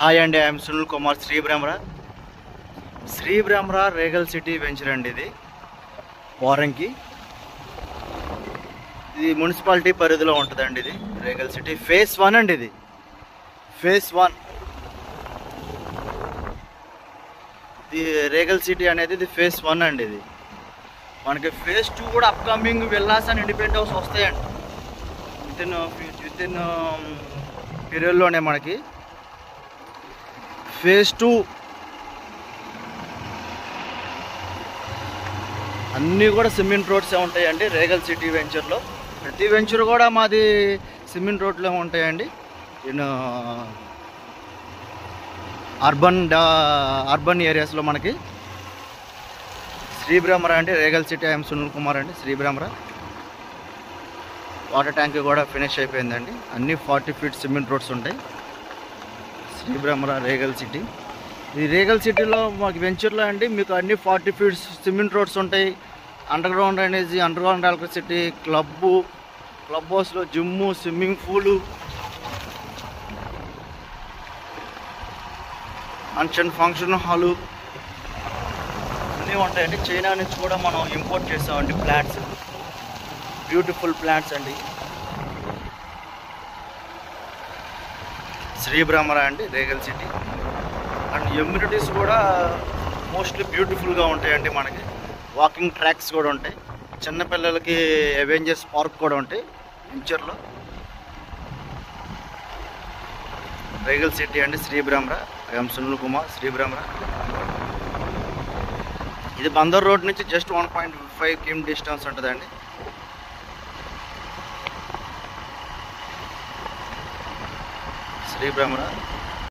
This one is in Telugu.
హాయ్ అండి, I'm Sunil Kumar. Sri Brahmara Regal City venture అండి. ఇది వారంకి, ఇది మున్సిపాలిటీ పరిధిలో ఉంటుందండి. ఇది రేగల్ సిటీ ఫేజ్ 1 అండి. ఇది ఫేజ్ 1. ఇది రేగల్ సిటీ అనేది ఇది ఫేజ్ 1 అండి. ఇది మనకి ఫేజ్ 2 కూడా upcoming villas and independent house వస్తాయండి. విత్ ఇన్ పీరియడ్లోనే మనకి ఫేజ్ 2 అన్నీ కూడా సిమెంట్ రోడ్సే ఉంటాయండి. రేగల్ సిటీ వెంచర్లో ప్రతి వెంచర్ కూడా మాది సిమెంట్ రోడ్లో ఉంటాయండి. ఇన్ అర్బన్ ఏరియాస్లో మనకి శ్రీ బ్రహ్మరా అంటే Regal City. I'm Sunil Kumar అండి. శ్రీ బ్రహ్మరా వాటర్ ట్యాంక్ కూడా ఫినిష్ అయిపోయిందండి. అన్నీ 40 ఫీట్ సిమెంట్ రోడ్స్ ఉంటాయి. Sri Brahmara Regal City. ఈ రేగల్ సిటీలో మాకు వెంచర్లో అండి మీకు అన్ని 40 ఫీట్స్ సిమెంట్ రోడ్స్ ఉంటాయి. Underground drainage, underground electricity, club హౌస్లో gym, swimming pool, function hall అన్నీ ఉంటాయండి. చైనా నుంచి కూడా మనం ఇంపోర్ట్ చేస్తామండి ప్లాంట్స్. బ్యూటిఫుల్ ప్లాంట్స్ అండి. శ్రీ బ్రహ్మరా అండి రేగల్ సిటీ. అండ్ ఎమ్యూనిటీస్ కూడా మోస్ట్లీ బ్యూటిఫుల్గా ఉంటాయండి. మనకి వాకింగ్ ట్రాక్స్ కూడా ఉంటాయి. చిన్నపిల్లలకి అవెంజర్స్ పార్క్ కూడా ఉంటాయి వెంచర్లో. రేగల్ సిటీ అండి శ్రీ బ్రహ్మరా. ఐఎమ్ సునీల్ కుమార్. శ్రీ బ్రహ్మరా. ఇది బందర్ రోడ్ నుంచి జస్ట్ 1.5 km డిస్టెన్స్ ఉంటుందండి. శ్రీ బ్రహ్మరా.